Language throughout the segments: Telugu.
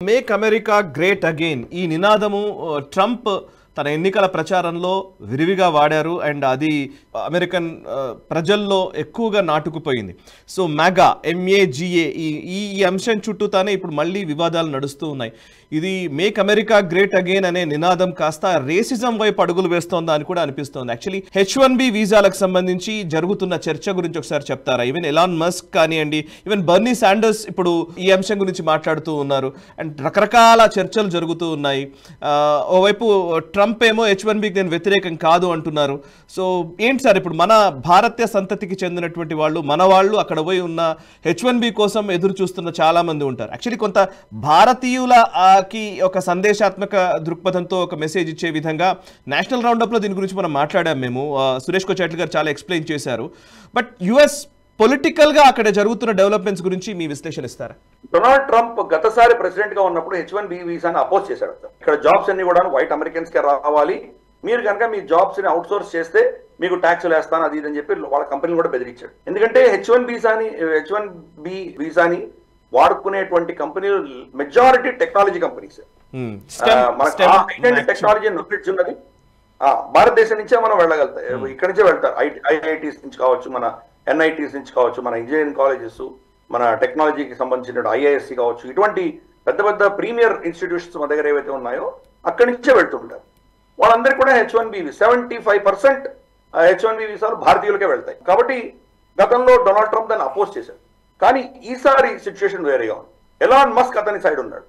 మేక్ అమెరికా గ్రేట్ అగైన్ ఈ నినాదము ట్రంప్ తన ఎన్నికల ప్రచారంలో విరివిగా వాడారు అండ్ అది అమెరికన్ ప్రజల్లో ఎక్కువగా నాటుకుపోయింది. సో మెగా MAGA ఈ అంశం చుట్టూతానే ఇప్పుడు మళ్ళీ వివాదాలు నడుస్తూ ఉన్నాయి. ఇది మేక్ అమెరికా గ్రేట్ అగైన్ అనే నినాదం కాస్త రేసిజం వైపు అడుగులు వేస్తోందా అని కూడా అనిపిస్తోంది. యాక్చువల్లీ H1B వీసాలకు సంబంధించి జరుగుతున్న చర్చ గురించి ఒకసారి చెప్తారా? ఈవెన్ ఎలాన్ మస్క్ కానివ్వండి, ఈవెన్ బర్నీ శాండర్స్ ఇప్పుడు ఈ అంశం గురించి మాట్లాడుతూ ఉన్నారు అండ్ రకరకాల చర్చలు జరుగుతూ ఉన్నాయి. ఓవైపు ట్రంప్ ఏమో H1Bకి నేను వ్యతిరేకం కాదు అంటున్నారు. సో ఏంటి సార్ ఇప్పుడు మన భారతీయ సంతతికి చెందినటువంటి వాళ్ళు మన వాళ్ళు అక్కడ పోయి ఉన్న H1B కోసం ఎదురు చూస్తున్న చాలా మంది ఉంటారు. యాక్చువల్లీ కొంత భారతీయులకి ఒక సందేశాత్మక దృక్పథంతో ఒక మెసేజ్ ఇచ్చే విధంగా నేషనల్ రౌండప్లో దీని గురించి మనం మాట్లాడాం. మేము సురేష్ కొచాట్ల గారు చాలా ఎక్స్ప్లెయిన్ చేశారు. బట్ యుఎస్ పొలిటికల్ గా అక్కడ జరుగుతున్న డెవలప్మెంట్స్ గురించి మీ విశ్లేషణ ఇస్తారా? డొనాల్డ్ ట్రంప్ గతసారి ప్రెసిడెంట్ గా ఉన్నప్పుడు H1B వీసాని అపోజ్ చేశాడు. ఇక్కడ జాబ్స్ అన్ని కూడా వైట్ అమెరికన్స్ కే రావాలి, మీరు కనుక మీ జాబ్స్ ని అవుట్ సోర్స్ చేస్తే మీకు ట్యాక్స్లు వేస్తాను అది ఇదని చెప్పి వాళ్ళ కంపెనీలు కూడా బెదిరించాడు. ఎందుకంటే H1B వీసాని వాడుకునేటువంటి కంపెనీలు majority technology companies. Technology knowledge ఉన్నది భారతదేశం నుంచే మనం వెళ్ళగలుగుతాం, ఇక్కడి నుంచే వెళ్తారు. IITs నుంచి కావచ్చు, మన NITs నుంచి కావచ్చు, మన ఇంజనీరింగ్ కాలేజెస్, మన టెక్నాలజీకి సంబంధించిన IISc కావచ్చు, ఇటువంటి పెద్ద పెద్ద ప్రీమియర్ ఇన్స్టిట్యూషన్స్ మన దగ్గర ఏవైతే ఉన్నాయో అక్కడి నుంచే వెళ్తుంటారు. వాళ్ళందరికీ కూడా H1B 75% H1B వీసాలు భారతీయులకే వెళ్తాయి. కాబట్టి గతంలో డొనాల్డ్ ట్రంప్ దాన్ని అపోజ్ చేశాడు. కానీ ఈసారి సిచ్యువేషన్ వేరేగా ఉంది. ఎలాన్ మస్క్ అతని సైడ్ ఉన్నాడు.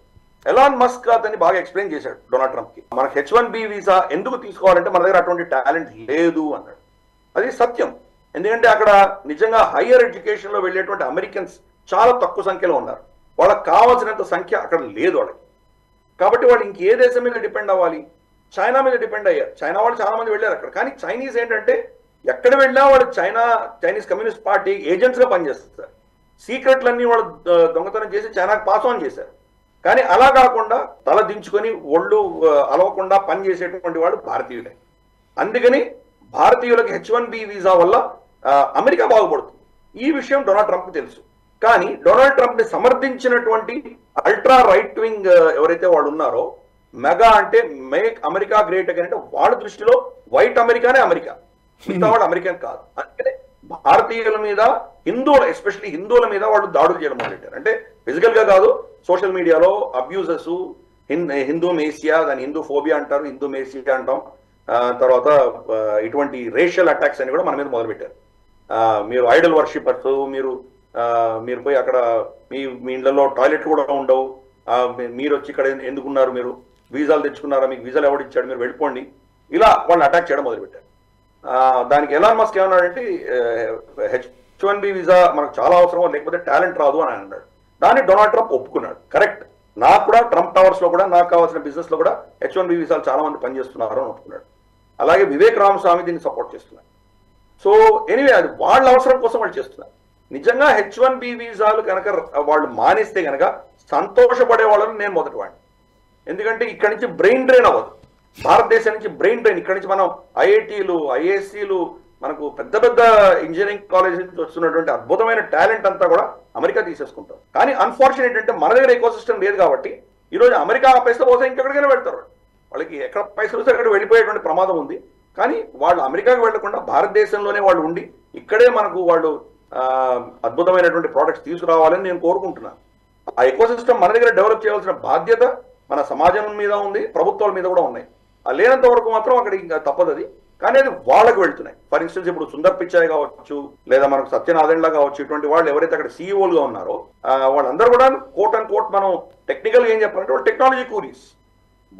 ఎలాన్ మస్క్ అతన్ని బాగా ఎక్స్ప్లెయిన్ చేశాడు డొనాల్డ్ ట్రంప్ కి. మనకు H1B వీసా ఎందుకు తీసుకోవాలంటే మన దగ్గర అటువంటి టాలెంట్ లేదు అన్నాడు. అది సత్యం. ఎందుకంటే అక్కడ నిజంగా హైయర్ ఎడ్యుకేషన్ లో వెళ్ళేటువంటి అమెరికన్స్ చాలా తక్కువ సంఖ్యలో ఉన్నారు. వాళ్ళకి కావాల్సినంత సంఖ్య అక్కడ లేదు వాళ్ళకి. కాబట్టి వాళ్ళు ఇంకే దేశం మీద డిపెండ్ అవ్వాలి? చైనా మీద డిపెండ్ అయ్యారు. చైనా వాళ్ళు చాలా మంది వెళ్ళారు అక్కడ. కానీ చైనీస్ ఏంటంటే ఎక్కడ వెళ్ళినా వాళ్ళు చైనీస్ కమ్యూనిస్ట్ పార్టీ ఏజెంట్స్ గా పనిచేస్తారు. సీక్రెట్లన్నీ వాళ్ళు దొంగతనం చేసి చైనాకు పాస్ ఆన్ చేశారు. కానీ అలా కాకుండా తల దించుకొని ఒళ్ళు అలవకుండా పనిచేసేటువంటి వాడు భారతీయులే. అందుకని భారతీయులకు H1B వీసా వల్ల అమెరికా బాగుపడుతుంది. ఈ విషయం డొనాల్డ్ ట్రంప్ తెలుసు. కానీ డొనాల్డ్ ట్రంప్ ని సమర్థించినటువంటి అల్ట్రా రైట్ వింగ్ ఎవరైతే వాళ్ళు ఉన్నారో, మెగా అంటే మేక్ అమెరికా గ్రేట్ అగైన్ అంటే వాళ్ళ దృష్టిలో వైట్ అమెరికానే అమెరికా, మిగతా వాళ్ళు అమెరికన్ కాదు. అందుకనే భారతీయుల మీద, ఎస్పెషల్లీ హిందువుల మీద వాళ్ళు దాడులు చేయడం మొదలెట్టారు. అంటే ఫిజికల్ గా కాదు, సోషల్ మీడియాలో అబ్యూజెస్, హిందూ మేసియా, దాని హిందూ ఫోబియా అంటారు, హిందూ మేసియా అంటాం. తర్వాత ఇటువంటి రేషియల్ అటాక్స్ అని కూడా మన మీద మొదలుపెట్టారు. మీరు ఐడల్ వర్షిపర్స్, మీరు పోయి అక్కడ మీ ఇళ్లలో టాయిలెట్ కూడా ఉండవు, మీరు వచ్చి ఇక్కడ ఎందుకున్నారు, మీరు వీసాలు తెచ్చుకున్నారా, మీకు వీసాలు ఎవరు ఇచ్చాడు, మీరు వెళ్ళిపోండి, ఇలా వాళ్ళని అటాక్ చేయడం మొదలుపెట్టారు. దానికి ఎలాన్ మస్క్ ఏమన్నాడంటే H1B వీసా మనకు చాలా అవసరం, లేకపోతే టాలెంట్ రాదు అని అన్నాడు. దాన్ని డొనాల్డ్ ట్రంప్ ఒప్పుకున్నాడు. కరెక్ట్, నాకు కూడా ట్రంప్ టవర్స్ లో కూడా నాకు కావాల్సిన బిజినెస్ లో కూడా H1B వీసాలు చాలా మంది పనిచేస్తున్నారు అని ఒప్పుకున్నాడు. అలాగే వివేక్ రామస్వామి దీన్ని సపోర్ట్ చేస్తున్నారు. సో ఎనీవే అది వాళ్ళ అవసరం కోసం వాళ్ళు చేస్తున్నారు. నిజంగా H1B వీసాలు కనుక వాళ్ళు మానేస్తే కనుక సంతోషపడే వాళ్ళని నేను మొదటి వాడిని. ఎందుకంటే ఇక్కడి నుంచి బ్రెయిన్ డ్రైన్ అవ్వదు. భారతదేశం నుంచి బ్రెయిన్ డ్రైన్, ఇక్కడి నుంచి మనం IITలు, IIScలు, మనకు పెద్ద పెద్ద ఇంజనీరింగ్ కాలేజ్ నుంచి వస్తున్నటువంటి అద్భుతమైన టాలెంట్ అంతా కూడా అమెరికా తీసేసుకుంటాం. కానీ అన్ఫార్చునేట్ అంటే మన దగ్గర ఎకోసిస్టమ్ లేదు కాబట్టి ఈరోజు అమెరికా పైసలు పోతే ఇంకెక్కడికైనా వెళ్తారు. వాళ్ళకి ఎక్కడ పైసలు వస్తే అక్కడ వెళ్ళిపోయేటువంటి ప్రమాదం ఉంది. కానీ వాళ్ళు అమెరికాకి వెళ్లకుండా భారతదేశంలోనే వాళ్ళు ఉండి ఇక్కడే మనకు వాళ్ళు అద్భుతమైనటువంటి ప్రోడక్ట్స్ తీసుకురావాలని నేను కోరుకుంటున్నాను. ఆ ఎకోసిస్టమ్ మన దగ్గర డెవలప్ చేయాల్సిన బాధ్యత మన సమాజం మీద ఉంది, ప్రభుత్వాల మీద కూడా ఉన్నాయి. లేనంత వరకు మాత్రం అక్కడ ఇంకా తప్పదు అది. కానీ అది వాళ్ళకి వెళ్తున్నాయి. ఫర్ ఇన్స్టెన్స్ ఇప్పుడు సుందర్ పిచాయ్ కావచ్చు, లేదా మనకు సత్యనారాయణలా కావచ్చు, ఇటువంటి వాళ్ళు ఎవరైతే అక్కడ CEOలుగా ఉన్నారో వాళ్ళందరూ కూడా కోట్ అండ్ కోట్ మనం టెక్నికల్గా ఏం చెప్పాలంటే వాళ్ళు టెక్నాలజీ కూరీస్.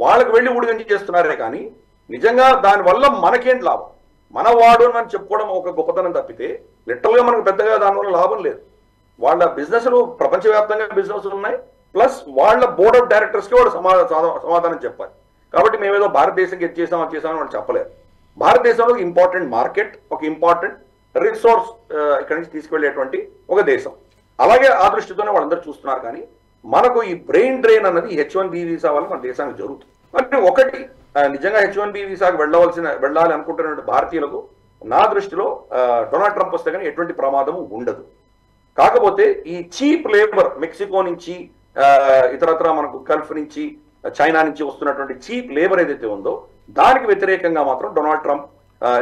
వాళ్ళకి వెళ్ళి ఊడిగంచి చేస్తున్నారే కానీ నిజంగా దానివల్ల మనకేంటి లాభం? మన వాడు అని చెప్పుకోవడం ఒక గొప్పతనం తప్పితే లిటరల్గా మనకు పెద్దగా దానివల్ల లాభం లేదు. వాళ్ళ బిజినెస్లు ప్రపంచవ్యాప్తంగా బిజినెస్లు ఉన్నాయి, ప్లస్ వాళ్ళ బోర్డ్ ఆఫ్ డైరెక్టర్స్కి వాళ్ళు సమాధానం చెప్పాలి. కాబట్టి మేమేదో భారతదేశంకి ఇది చేసాం అది చేసామని వాళ్ళు చెప్పలేరు. భారతదేశంలో ఒక ఇంపార్టెంట్ మార్కెట్, ఒక ఇంపార్టెంట్ రిసోర్స్ ఇక్కడి నుంచి తీసుకువెళ్ళేటువంటి ఒక దేశం. అలాగే ఆ దృష్టితోనే వాళ్ళందరూ చూస్తున్నారు. కానీ మనకు ఈ బ్రెయిన్ డ్రైన్ అన్నది H1B వీసా వల్ల మన దేశానికి జరుగుతుంది. అంటే ఒకటి నిజంగా H1B వీసాకు వెళ్ళాలి అనుకుంటున్న భారతీయులకు నా దృష్టిలో డొనాల్డ్ ట్రంప్ వస్తే కానీ ఎటువంటి ప్రమాదము ఉండదు. కాకపోతే ఈ చీప్ లేబర్ మెక్సికో నుంచి ఇతరత్ర మనకు గల్ఫ్ నుంచి చైనా నుంచి వస్తున్నటువంటి చీప్ లేబర్ ఏదైతే ఉందో దానికి వ్యతిరేకంగా మాత్రం డొనాల్డ్ ట్రంప్,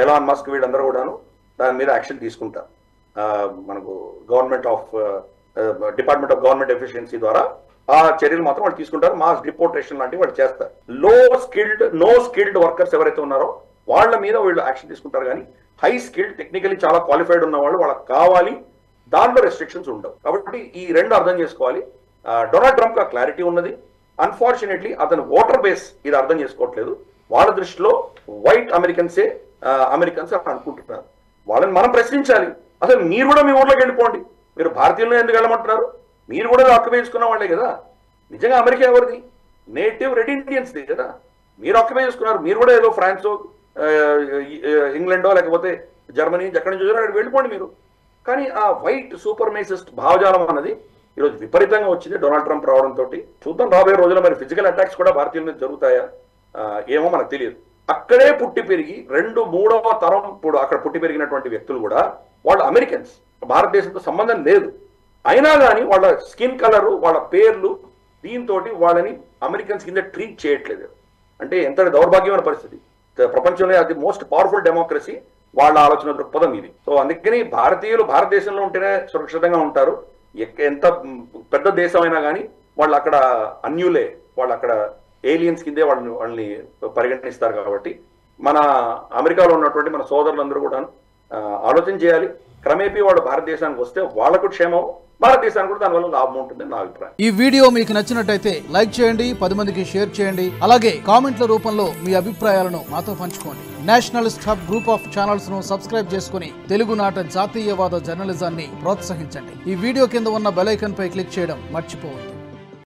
ఎలాన్ మస్క్ వీళ్ళందరూ కూడాను దాని మీద యాక్షన్ తీసుకుంటారు. మనకు డిపార్ట్మెంట్ ఆఫ్ గవర్నమెంట్ ఎఫిషియన్సీ ద్వారా ఆ చర్యలు మాత్రం వాళ్ళు తీసుకుంటారు. మాస్ డిపోర్టేషన్ లాంటివి వాళ్ళు చేస్తారు. నో స్కిల్డ్ వర్కర్స్ ఎవరైతే ఉన్నారో వాళ్ళ మీద వీళ్ళు యాక్షన్ తీసుకుంటారు. కానీ హై స్కిల్డ్, టెక్నికలీ చాలా క్వాలిఫైడ్ ఉన్న వాళ్ళు వాళ్ళకి కావాలి, దాంట్లో రెస్ట్రిక్షన్స్ ఉండవు. కాబట్టి ఈ రెండు అర్థం చేసుకోవాలి. డొనాల్డ్ ట్రంప్ ఆ క్లారిటీ ఉన్నది. అన్ఫార్చునేట్లీ అతను ఓటర్ బేస్ ఇది అర్థం చేసుకోవట్లేదు. వాళ్ళ దృష్టిలో వైట్ అమెరికన్స్ అని అనుకుంటున్నారు. వాళ్ళని మనం ప్రశ్నించాలి. అసలు మీరు కూడా మీ ఊర్లోకి వెళ్ళిపోండి, మీరు భారతీయులను ఎందుకు వెళ్ళమంటున్నారు? మీరు కూడా ఆక్యుపై చేసుకున్న వాళ్ళే కదా. నిజంగా అమెరికా ఎవరిది? నేటివ్ రెడ్ ఇండియన్స్ది కదా. మీరు ఆక్యుపై చేసుకున్నారు. మీరు కూడా ఏదో ఫ్రాన్సో, ఇంగ్లాండో, లేకపోతే జర్మనీ ఎక్కడి నుంచి అక్కడికి వెళ్ళిపోండి మీరు. కానీ ఆ వైట్ సూపర్మేసిస్ట్ భావజాలం అన్నది ఈరోజు విపరీతంగా వచ్చింది డొనాల్డ్ ట్రంప్ రావడంతో. చూద్దాం రాబోయే రోజుల్లో మరి ఫిజికల్ అటాక్స్ కూడా భారతీయుల మీద జరుగుతాయా ఏమో మనకు తెలియదు. అక్కడే పుట్టి పెరిగి 2-3వ తరం ఇప్పుడు అక్కడ పుట్టి పెరిగినటువంటి వ్యక్తులు కూడా వాళ్ళు అమెరికన్స్, భారతదేశంతో సంబంధం లేదు. అయినా కానీ వాళ్ళ స్కిన్ కలరు, వాళ్ళ పేర్లు దీంతో వాళ్ళని అమెరికన్స్ కింద ట్రీట్ చేయట్లేదు. అంటే ఎంత దౌర్భాగ్యమైన పరిస్థితి. ప్రపంచంలో అది మోస్ట్ పవర్ఫుల్ డెమోక్రసీ, వాళ్ళ ఆలోచన దృక్పథం ఇది. సో అందుకని భారతీయులు భారతదేశంలో ఉంటేనే సురక్షితంగా ఉంటారు. ఎంత పెద్ద దేశం అయినా కానీ వాళ్ళు అక్కడ అన్యులే, వాళ్ళు అక్కడ ఏలియన్స్ కిందే వాళ్ళని పరిగణిస్తారు. కాబట్టి మన అమెరికాలో ఉన్నటువంటి మన సోదరులందరూ కూడా ఆలోచన చేయాలి. క్రమేపీ వాళ్ళు భారతదేశానికి వస్తే వాళ్ళకు క్షేమం, భారతదేశానికి కూడా దానివల్ల లాభం ఉంటుందని నా అభిప్రాయం. ఈ వీడియో మీకు నచ్చినట్టయితే లైక్ చేయండి, 10 మందికి షేర్ చేయండి. అలాగే కామెంట్ల రూపంలో మీ అభిప్రాయాలను మాతో పంచుకోండి. Nationalist hub group of channels ను సబ్స్క్రైబ్ చేసుకుని తెలుగునాట జాతీయవాద జర్నలిజాన్ని ప్రోత్సహించండి. ఈ వీడియో కింద ఉన్న బెల్ ఐకాన్ పై క్లిక్ చేయడం మర్చిపోవద్దు.